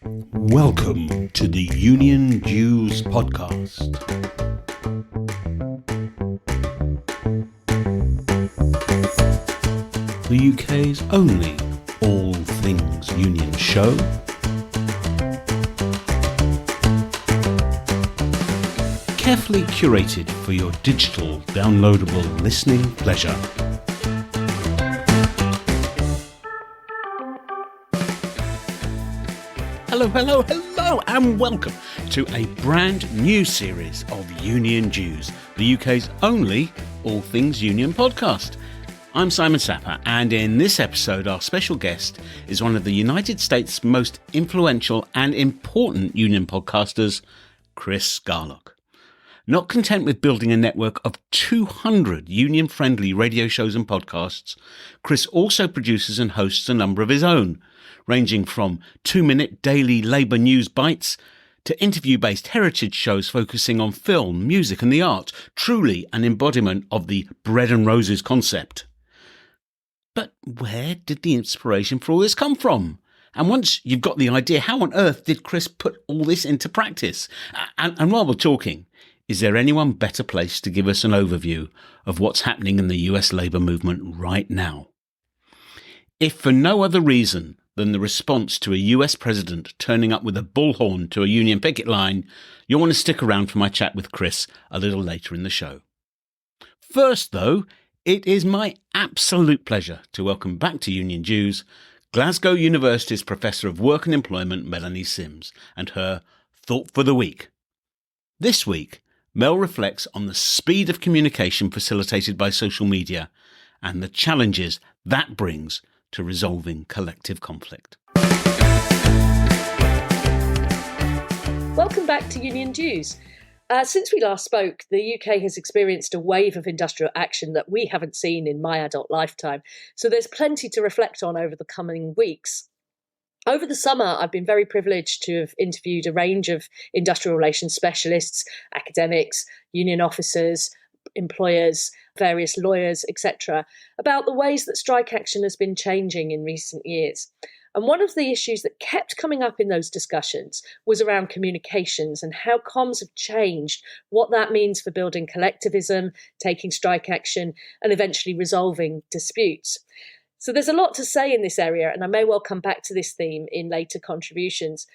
Welcome to the Union Dues podcast. The UK's only all things union show. Carefully curated for your digital, downloadable listening pleasure. Hello, and welcome to a brand new series of Union Dues, the UK's only all things union podcast. I'm Simon Sapper, and in this episode, our special guest is one of the United States' most influential and important union podcasters, Chris Garlock. Not content with building a network of 200 union-friendly radio shows and podcasts, Chris also produces and hosts a number of his own, ranging from 2-minute daily labour news bites to interview-based heritage shows focusing on film, music and the arts, truly an embodiment of the bread and roses concept. But where did the inspiration for all this come from? And once you've got the idea, how on earth did Chris put all this into practice? And while we're talking, is there anyone better placed to give us an overview of what's happening in the US labour movement right now? If for no other reason than the response to a US president turning up with a bullhorn to a union picket line, you'll want to stick around for my chat with Chris a little later in the show. First, though, it is my absolute pleasure to welcome back to Union Dues Glasgow University's Professor of Work and Employment, Melanie Sims, and her Thought for the Week. This week, Mel reflects on the speed of communication facilitated by social media and the challenges that brings to resolving collective conflict. Welcome back to Union Dues. Since we last spoke, the UK has experienced a wave of industrial action that we haven't seen in my adult lifetime, so there's plenty to reflect on over the coming weeks. Over the summer, I've been very privileged to have interviewed a range of industrial relations specialists, academics, union officers, employers, various lawyers, etc., about the ways that strike action has been changing in recent years. And one of the issues that kept coming up in those discussions was around communications and how comms have changed, what that means for building collectivism, taking strike action, and eventually resolving disputes. So there's a lot to say in this area, and I may well come back to this theme in later contributions.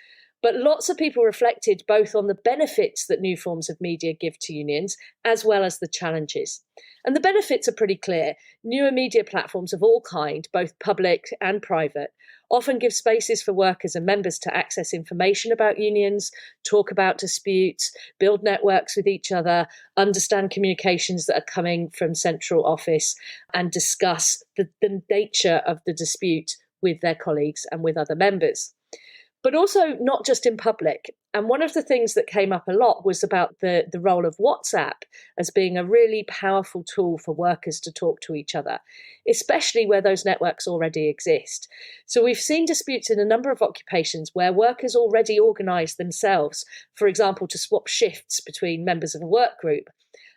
But lots of people reflected both on the benefits that new forms of media give to unions, as well as the challenges. And the benefits are pretty clear. Newer media platforms of all kind, both public and private, often give spaces for workers and members to access information about unions, talk about disputes, build networks with each other, understand communications that are coming from central office, and discuss the nature of the dispute with their colleagues and with other members. But also not just in public. And one of the things that came up a lot was about the role of WhatsApp as being a really powerful tool for workers to talk to each other, especially where those networks already exist. So we've seen disputes in a number of occupations where workers already organise themselves, for example, to swap shifts between members of a work group.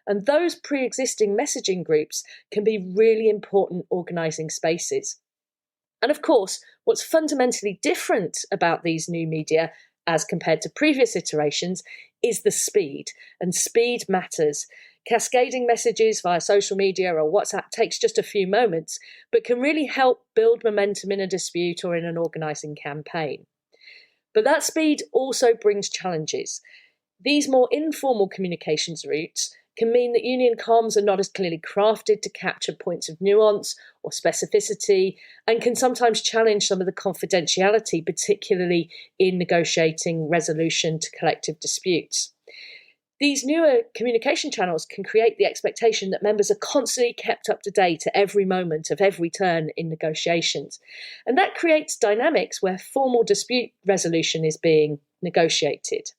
And those pre-existing messaging groups can be really important organising spaces. And of course, what's fundamentally different about these new media as compared to previous iterations is the speed, and speed matters. Cascading messages via social media or WhatsApp takes just a few moments, but can really help build momentum in a dispute or in an organising campaign. But that speed also brings challenges. These more informal communications routes can mean that union comms are not as clearly crafted to capture points of nuance or specificity, and can sometimes challenge some of the confidentiality, particularly in negotiating resolution to collective disputes. These newer communication channels can create the expectation that members are constantly kept up to date at every moment of every turn in negotiations. And that creates dynamics where formal dispute resolution is being negotiated.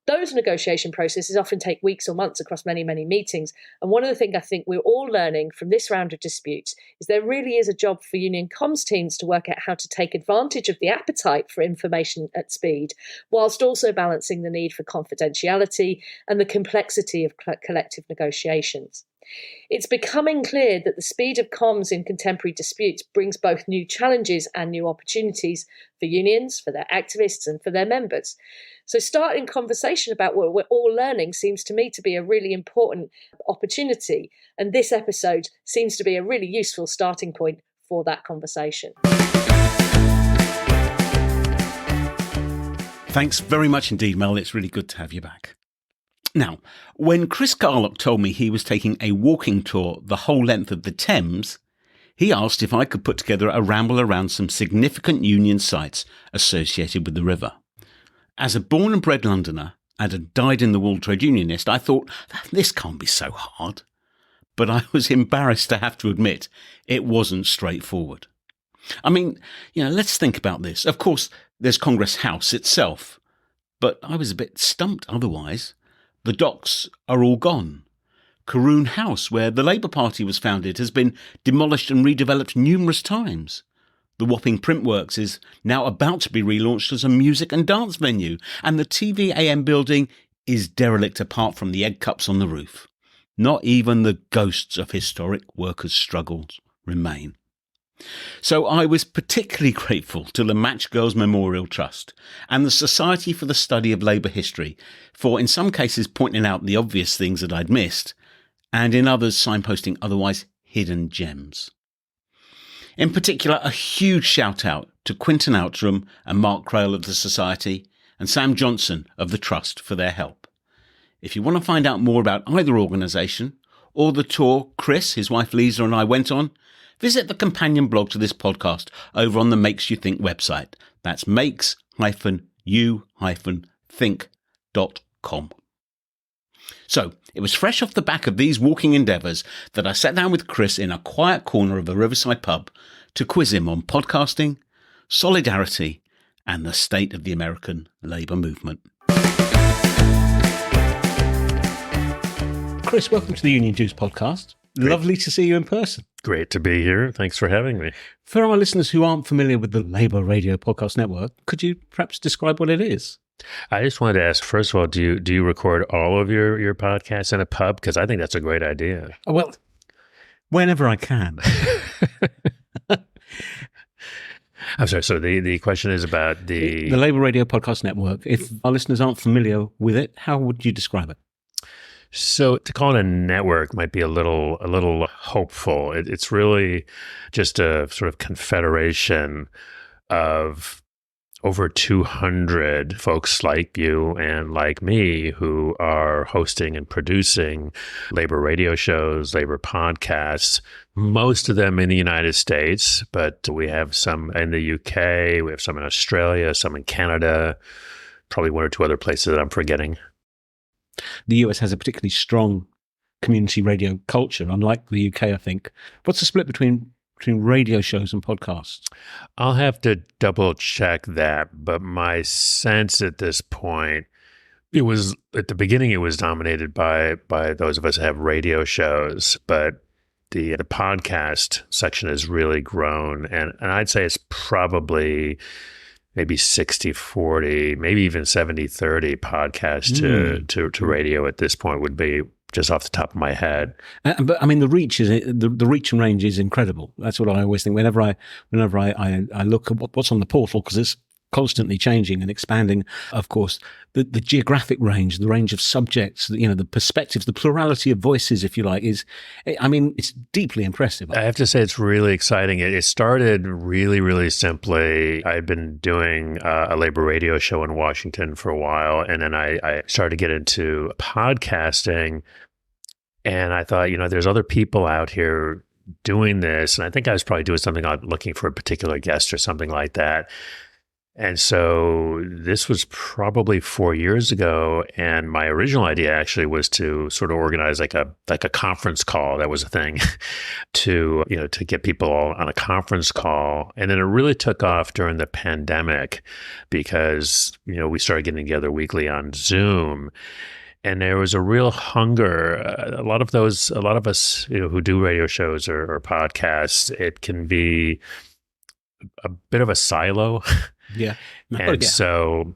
Those negotiation processes often take weeks or months across many, many meetings. And one of the things I think we're all learning from this round of disputes is there really is a job for union comms teams to work out how to take advantage of the appetite for information at speed, whilst also balancing the need for confidentiality and the complexity of collective negotiations. It's becoming clear that the speed of comms in contemporary disputes brings both new challenges and new opportunities for unions, for their activists, and for their members. So starting conversation about what we're all learning seems to me to be a really important opportunity. And this episode seems to be a really useful starting point for that conversation. Thanks very much indeed, Mel. It's really good to have you back. Now, when Chris Garlock told me he was taking a walking tour the whole length of the Thames, he asked if I could put together a ramble around some significant union sites associated with the river. As a born and bred Londoner and a dyed-in-the-wool trade unionist, I thought, this can't be so hard. But I was embarrassed to have to admit it wasn't straightforward. I mean, let's think about this. Of course, there's Congress House itself, but I was a bit stumped otherwise. The docks are all gone. Caroon House, where the Labour Party was founded, has been demolished and redeveloped numerous times. The Wapping Printworks is now about to be relaunched as a music and dance venue, and the TVAM building is derelict apart from the egg cups on the roof. Not even the ghosts of historic workers' struggles remain. So I was particularly grateful to the Match Girls Memorial Trust and the Society for the Study of Labour History for, in some cases, pointing out the obvious things that I'd missed, and in others signposting otherwise hidden gems. In particular, a huge shout out to Quinton Outram and Mark Crail of the Society and Sam Johnson of the Trust for their help. If you want to find out more about either organisation or the tour Chris, his wife Lisa and I went on, visit the companion blog to this podcast over on the Makes You Think website. That's makes-you-think.com. So it was fresh off the back of these walking endeavours that I sat down with Chris in a quiet corner of a riverside pub to quiz him on podcasting, solidarity, and the state of the American labour movement. Chris, welcome to the Union Dues podcast. Great. Lovely to see you in person. Great to be here. Thanks for having me. For our listeners who aren't familiar with the Labour Radio Podcast Network, could you perhaps describe what it is? I just wanted to ask, first of all, do you record all of your podcasts in a pub? Because I think that's a great idea. Oh, well, whenever I can. I'm sorry. So the question is about the Labour Radio Podcast Network. If our listeners aren't familiar with it, how would you describe it? So to call it a network might be a little hopeful. It's really just a sort of confederation of over 200 folks like you and like me who are hosting and producing labor radio shows, labor podcasts, most of them in the United States, but we have some in the UK, we have some in Australia, some in Canada, probably one or two other places that I'm forgetting. The US has a particularly strong community radio culture, unlike the UK, I think. What's the split between radio shows and podcasts? I'll have to double check that, but my sense at this point, it was at the beginning, it was dominated by those of us who have radio shows, but the podcast section has really grown, and I'd say it's probably maybe 60-40, maybe even 70-30 podcast to radio at this point would be just off the top of my head. But I mean, the reach and range is incredible. That's what I always think. Whenever I look at what's on the portal, because it's constantly changing and expanding, of course, the geographic range, the range of subjects, the perspectives, the plurality of voices, if you like, it's deeply impressive. I have to say it's really exciting. It started really, really simply. I'd been doing a labor radio show in Washington for a while, and then I started to get into podcasting, and I thought, there's other people out here doing this, and I think I was probably doing something like looking for a particular guest or something like that. And so this was probably 4 years ago, and my original idea actually was to sort of organize like a conference call. That was a thing to get people all on a conference call. And then it really took off during the pandemic because we started getting together weekly on Zoom. And there was a real hunger. A lot of us who do radio shows or podcasts, it can be a bit of a silo. Yeah. So,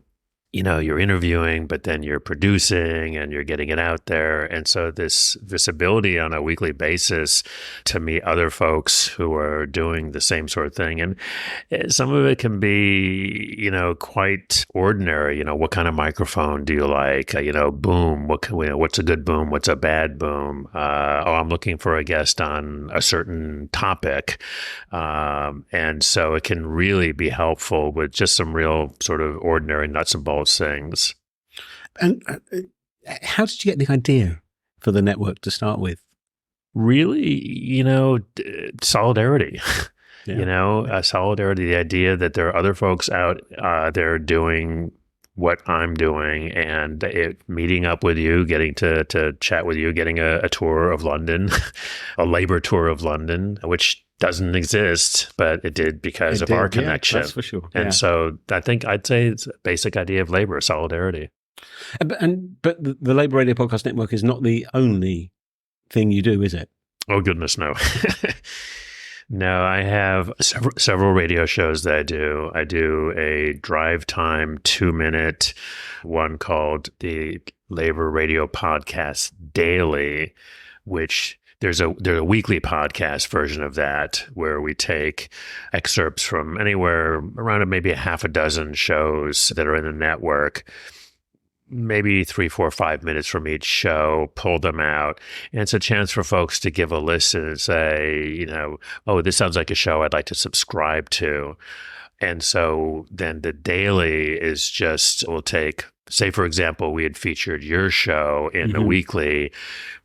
you're interviewing, but then you're producing and you're getting it out there. And so this ability on a weekly basis to meet other folks who are doing the same sort of thing. And some of it can be, quite ordinary. What kind of microphone do you like? Boom. What's a good boom? What's a bad boom? I'm looking for a guest on a certain topic. And so it can really be helpful with just some real sort of ordinary nuts and bolts things. And how did you get the idea for the network to start with? Really, solidarity. Yeah. Solidarity, the idea that there are other folks out there doing what I'm doing, and meeting up with you, getting to chat with you, getting a tour of London, a labor tour of London, which doesn't exist, but it did because of our connection. That's for sure. And so I think I'd say it's a basic idea of labor, solidarity. But the Labour Radio Podcast Network is not the only thing you do, is it? Oh, goodness, no. No, I have several radio shows that I do. I do a drive time 2-minute one called the Labour Radio Podcast Daily, which there's a weekly podcast version of that where we take excerpts from anywhere around maybe a half a dozen shows that are in the network, maybe 3, 4, 5 minutes from each show, pull them out. And it's a chance for folks to give a listen and say, oh, this sounds like a show I'd like to subscribe to. And so then the daily is just, we'll take, say, for example, we had featured your show in the weekly.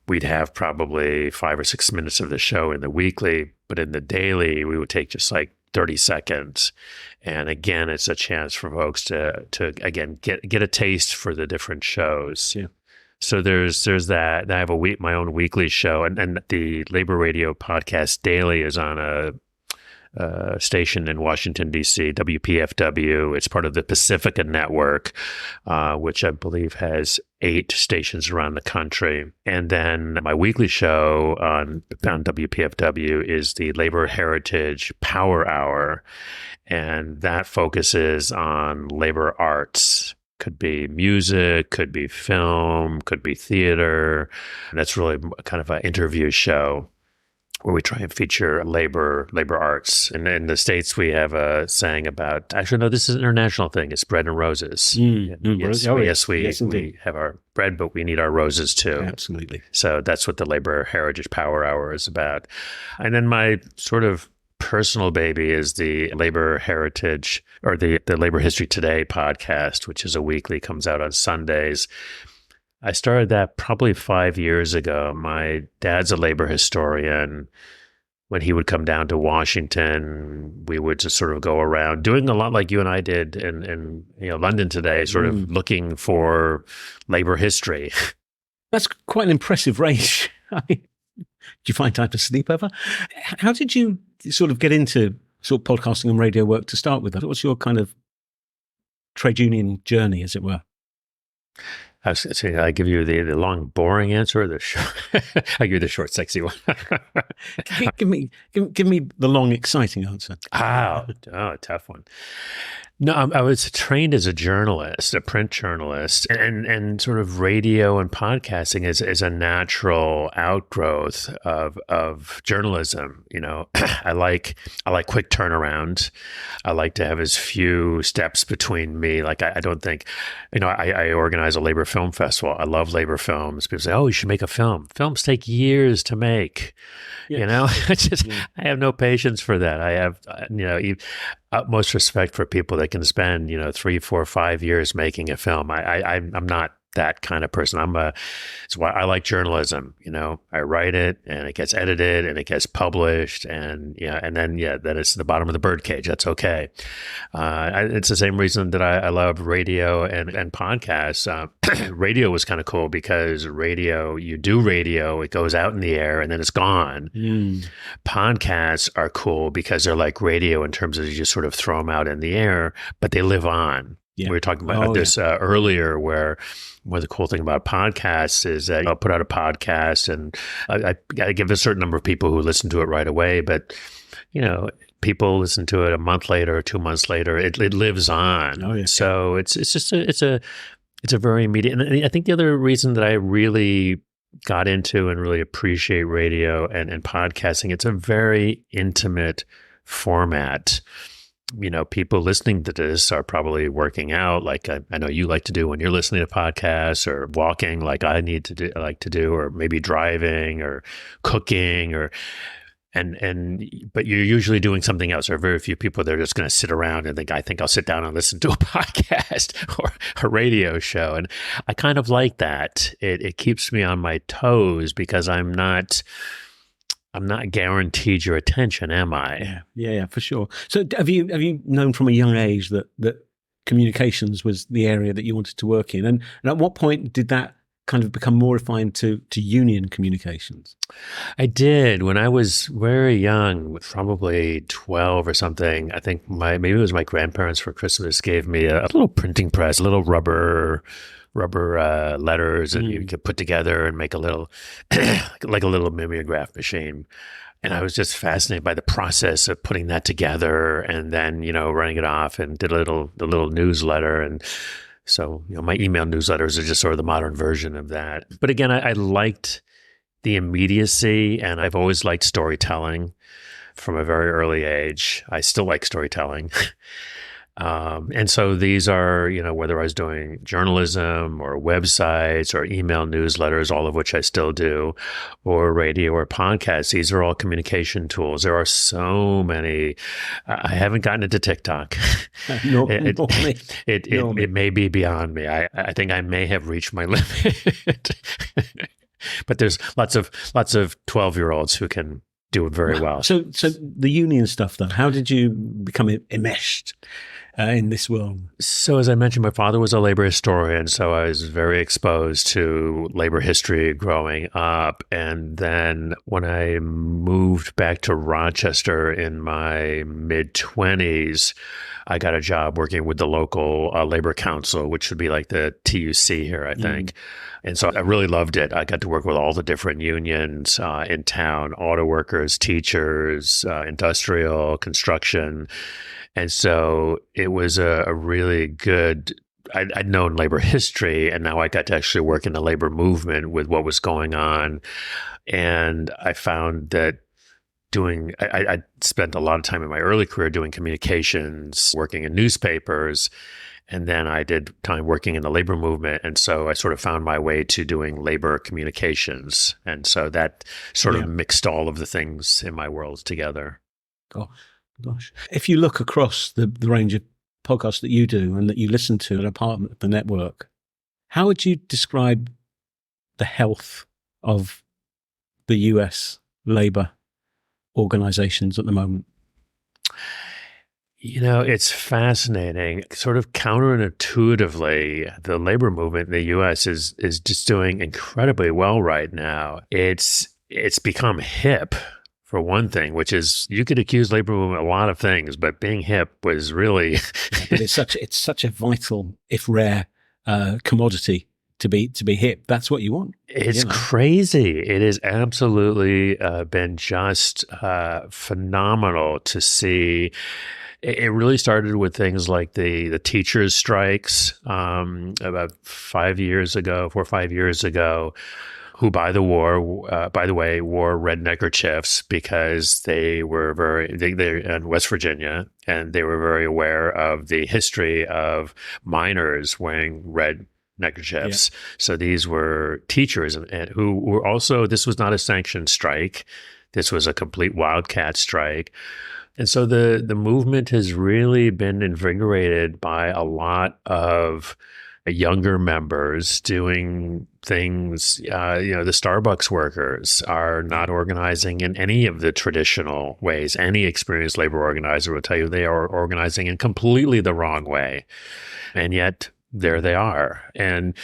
We'd have probably 5 or 6 minutes of the show in the weekly, but in the daily, we would take just like 30 seconds. And again, it's a chance for folks to again get a taste for the different shows. Yeah. So there's that. I have my own weekly show, and the Labour Radio Podcast Daily is on a station in Washington, D.C., WPFW. It's part of the Pacifica Network, which I believe has 8 stations around the country. And then my weekly show on WPFW is the Labor Heritage Power Hour, and that focuses on labor arts. Could be music, could be film, could be theater. And that's really kind of an interview show where we try and feature labor arts. And in the States, we have a saying about, actually, no, this is an international thing. It's bread and roses. Yes, we have our bread, but we need our roses too. Absolutely. So that's what the Labor Heritage Power Hour is about. And then my sort of personal baby is the Labor Heritage, or the Labor History Today podcast, which is a weekly, comes out on Sundays. I started that probably 5 years ago. My dad's a labor historian. When he would come down to Washington, we would just sort of go around doing a lot like you and I did in London today, sort of looking for labor history. That's quite an impressive range. Did you find time to sleep over? How did you sort of get into sort of podcasting and radio work to start with? What's your kind of trade union journey, as it were? I was saying, I give you the long, boring answer, or the short, I give you the short, sexy one. give me the long, exciting answer. Oh, tough one. No, I was trained as a journalist, a print journalist, and sort of radio and podcasting is a natural outgrowth of journalism. I like quick turnaround. I like to have as few steps between me. Like I don't think, I organize a labor film festival. I love labor films. People say, "Oh, you should make a film." Films take years to make. Yes. I have no patience for that. I have, utmost respect for people that can spend, 3, 4, 5 years making a film. I'm not that kind of person. It's why I like journalism. I write it and it gets edited and it gets published then it's the bottom of the birdcage. That's okay. It's the same reason that I love radio and podcasts. Radio was kind of cool because you do radio, it goes out in the air and then it's gone. Podcasts are cool because they're like radio in terms of you just sort of throw them out in the air, but they live on. Yeah. We were talking about this earlier, where one of the cool thing about podcasts is that I'll put out a podcast and I got to give a certain number of people who listen to it right away. But, people listen to it a month later or 2 months later. It lives on. Oh, yeah. So it's just it's a very immediate. And I think the other reason that I really got into and really appreciate radio and podcasting, it's a very intimate format. People listening to this are probably working out, like I know you like to do when you're listening to podcasts, or walking, like I like to do, or maybe driving or cooking, but you're usually doing something else. There are very few people that are just going to sit around and think, I think I'll sit down and listen to a podcast or a radio show. And I kind of like that. It keeps me on my toes because I'm not guaranteed your attention, am I? Yeah, for sure. So have you known from a young age that communications was the area that you wanted to work in? And at what point did that kind of become more refined to union communications? I did when I was very young, probably 12 or something. I think maybe it was my grandparents for Christmas gave me a little printing press, a little rubber letters, and you could put together and make a little like a little mimeograph machine. And I was just fascinated by the process of putting that together and then running it off, and did the little newsletter. And so my email newsletters are just sort of the modern version of that. But again, I liked the immediacy, and I've always liked storytelling from a very early age. I still like storytelling. And so these are, whether I was doing journalism or websites or email newsletters, all of which I still do, or radio or podcasts, these are all communication tools. There are so many. I haven't gotten into TikTok. It may be beyond me. I think I may have reached my limit. But there's lots of 12-year-olds who can do it very well. So the union stuff, though, how did you become enmeshed in this world? So as I mentioned, my father was a labor historian, so I was very exposed to labor history growing up. And then when I moved back to Rochester in my mid-20s, I got a job working with the local labor council, which would be like the TUC here, I think. And so I really loved it. I got to work with all the different unions in town: auto workers, teachers, industrial, construction. And so it was a really good, I'd known labor history, and now I got to actually work in the labor movement with what was going on. And I found that I spent a lot of time in my early career doing communications, working in newspapers, and then I did time working in the labor movement. And so I sort of found my way to doing labor communications. And so that sort of mixed all of the things in my world together. Gosh. If you look across the range of podcasts that you do and that you listen to and are part of the network, how would you describe the health of the US labor organizations at the moment? It's fascinating. Sort of counterintuitively, the labor movement in the U.S. is just doing incredibly well right now. It's become hip, for one thing, which is, you could accuse labor movement of a lot of things, but being hip was really but it's such a vital, if rare, commodity to be hip. That's what you want. It's crazy. It has absolutely been just phenomenal to see. It really started with things like the teachers' strikes about 5 years ago, 4 or 5 years ago, who by the way, wore red neckerchiefs because they were they're in West Virginia, and they were very aware of the history of miners wearing red neckerchiefs. So these were teachers and who were also, this was not a sanctioned strike. This was a complete wildcat strike. And so the movement has really been invigorated by a lot of younger members doing things. The Starbucks workers are not organizing in any of the traditional ways. Any experienced labor organizer will tell you they are organizing in completely the wrong way. And yet there they are. And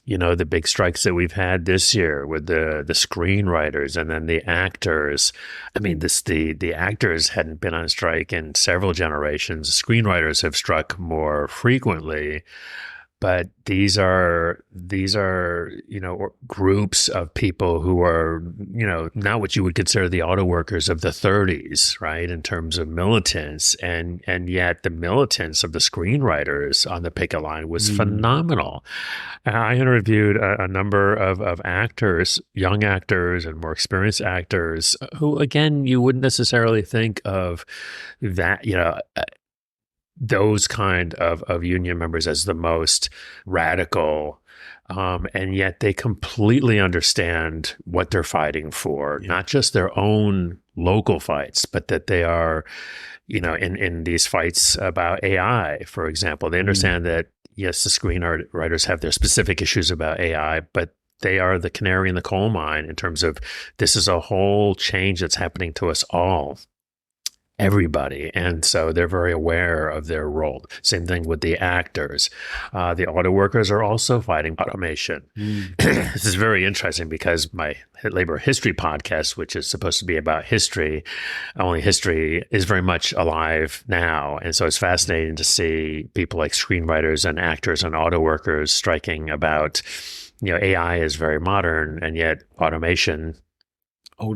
the big strikes that we've had this year with the screenwriters and then the actors. I mean, the actors hadn't been on strike in several generations. Screenwriters have struck more frequently. but these are groups of people who are not what you would consider the auto workers of the 30s, right, in terms of militants, and yet the militance of the screenwriters on the picket line was phenomenal. I interviewed a number of actors, young actors and more experienced actors, who again you wouldn't necessarily think of that those kind of union members as the most radical, and yet they completely understand what they're fighting for, not just their own local fights, but that they are, in these fights about AI, for example. They understand that, yes, the screenwriters have their specific issues about AI, but they are the canary in the coal mine in terms of this is a whole change that's happening to us all. Everybody. And so they're very aware of their role. Same thing with the actors. The auto workers are also fighting automation. This is very interesting because my labor history podcast, which is supposed to be about history, only history, is very much alive now. And so it's fascinating to see people like screenwriters and actors and auto workers striking about, AI is very modern, and yet automation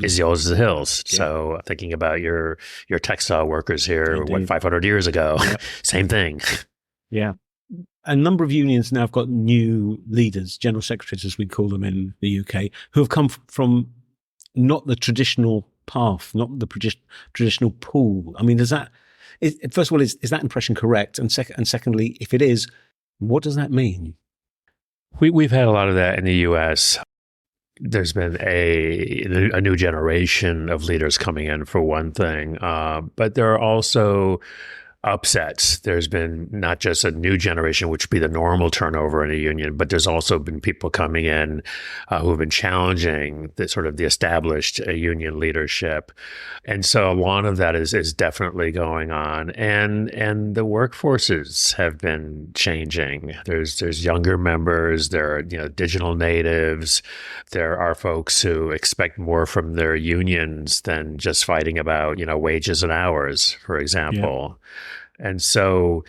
is the old as the hills. Yeah. So thinking about your textile workers here, 500 years ago, same thing. Yeah. A number of unions now have got new leaders, general secretaries, as we call them in the UK, who have come from not the traditional path, not the traditional pool. I mean, first of all, is that impression correct? And secondly, if it is, what does that mean? We've had a lot of that in the US. There's been a new generation of leaders coming in, for one thing, but there are also upsets. There's been not just a new generation, which would be the normal turnover in a union, but there's also been people coming in who have been challenging the established union leadership. And so a lot of that is definitely going on. And the workforces have been changing. There's younger members, there are digital natives, there are folks who expect more from their unions than just fighting about wages and hours, for example. Yeah. And so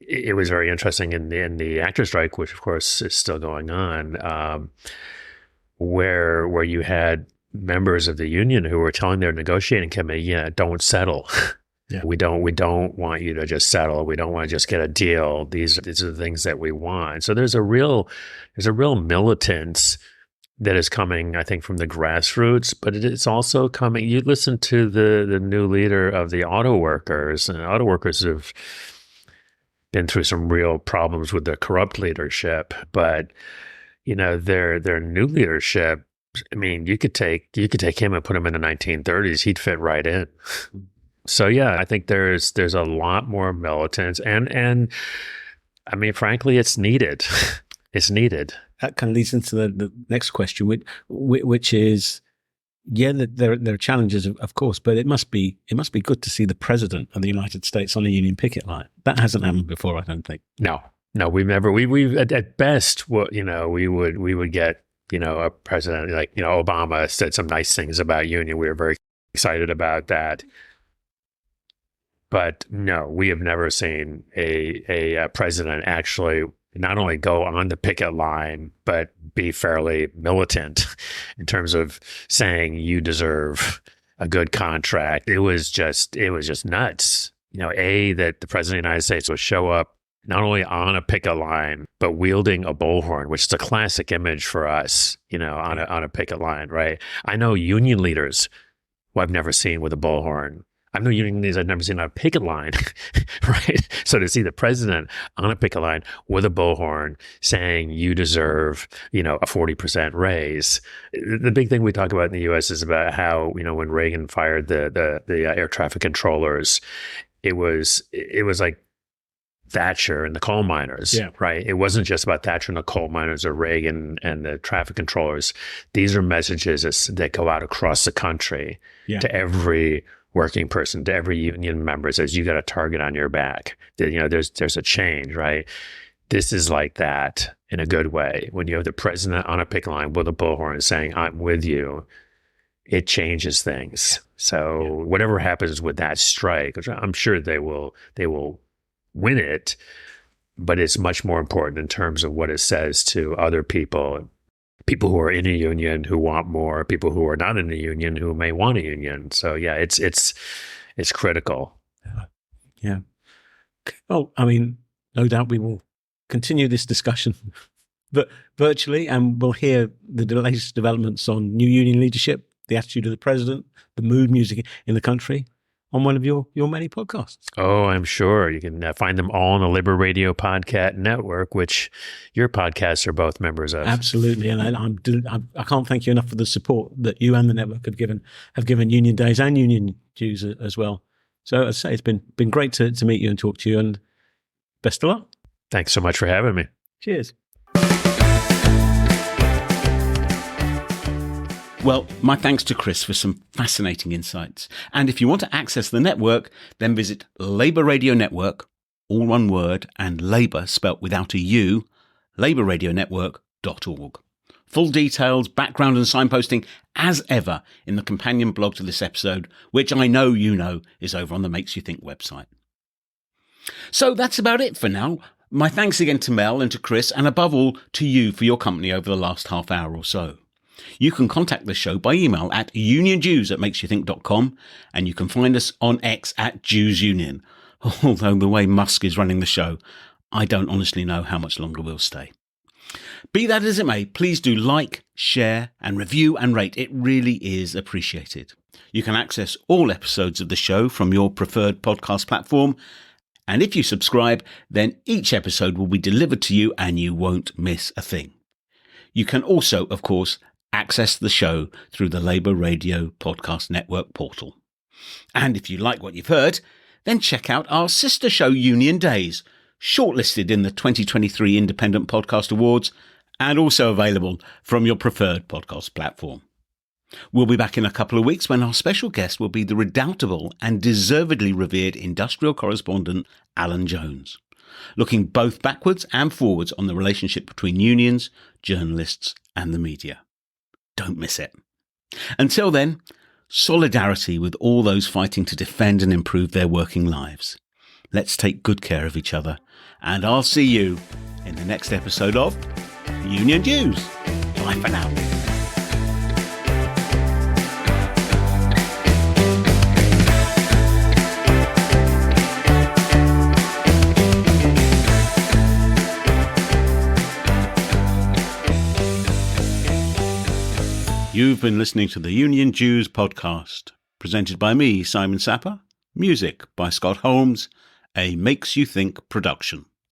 it was very interesting in the actor strike, which of course is still going on, where you had members of the union who were telling their negotiating committee, don't settle. Yeah. We don't want you to just settle. We don't want to just get a deal. These are the things that we want. So there's a real militance that is coming, I think, from the grassroots, but it's also coming. You listen to the new leader of the auto workers, and auto workers have been through some real problems with the corrupt leadership. But their new leadership, I mean, you could take him and put him in the 1930s; he'd fit right in. So yeah, I think there's a lot more militance, and I mean, frankly, it's needed. It's needed. That kind of leads into the next question, which is, there are challenges, of course, but it must be good to see the president of the United States on a union picket line. That hasn't happened before, I don't think. No, we've never. We've at best, we would get a president like Obama said some nice things about union. We were very excited about that. But no, we have never seen a president actually not only go on the picket line, but be fairly militant in terms of saying you deserve a good contract. It was just nuts. That the president of the United States would show up not only on a picket line, but wielding a bullhorn, which is a classic image for us, on a picket line, right? I know union leaders who I've never seen with a bullhorn. I know union leaders I've never seen on a picket line, right? So to see the president on a picket line with a bullhorn saying you deserve, a 40% raise. The big thing we talk about in the U.S. is about how, when Reagan fired the air traffic controllers, it was like Thatcher and the coal miners, right? It wasn't just about Thatcher and the coal miners or Reagan and the traffic controllers. These are messages that go out across the country to every working person, to every union member. Says you got a target on your back. There's a change, right? This is like that in a good way. When you have the president on a picket line with a bullhorn saying, "I'm with you," it changes things. So whatever happens with that strike, which I'm sure they will win it, but it's much more important in terms of what it says to other people who are in a union who want more, people who are not in a union who may want a union. So yeah, it's critical. Yeah. Well, I mean, no doubt we will continue this discussion but virtually, and we'll hear the latest developments on new union leadership, the attitude of the president, the mood music in the country on one of your many podcasts. Oh, I'm sure. You can find them all on the Labour Radio Podcast Network, which your podcasts are both members of. Absolutely. And I can't thank you enough for the support that you and the network have given Union Days and Union Jews as well. So as I say, it's been great to meet you and talk to you, and best of luck. Thanks so much for having me. Cheers. Well, my thanks to Chris for some fascinating insights. And if you want to access the network, then visit Labour Radio Network, all one word, and Labour spelt without a U, labourradionetwork.org. Full details, background and signposting, as ever, in the companion blog to this episode, which I know you know is over on the Makes You Think website. So that's about it for now. My thanks again to Mel and to Chris, and above all, to you for your company over the last half hour or so. You can contact the show by email at unionjews@makesyouthink.com, and you can find us on X at Jews Union. Although the way Musk is running the show, I don't honestly know how much longer we'll stay. Be that as it may, please do like, share, and review and rate. It really is appreciated. You can access all episodes of the show from your preferred podcast platform, and if you subscribe, then each episode will be delivered to you and you won't miss a thing. You can also, of course, access the show through the Labour Radio Podcast Network portal. And if you like what you've heard, then check out our sister show Union Days, shortlisted in the 2023 Independent Podcast Awards and also available from your preferred podcast platform. We'll be back in a couple of weeks when our special guest will be the redoubtable and deservedly revered industrial correspondent Alan Jones, looking both backwards and forwards on the relationship between unions, journalists and the media. Don't miss it. Until then, solidarity with all those fighting to defend and improve their working lives. Let's take good care of each other, and I'll see you in the next episode of Union Jews. Bye for now. You've been listening to the Union Jews podcast, presented by me, Simon Sapper, music by Scott Holmes, a Makes You Think production.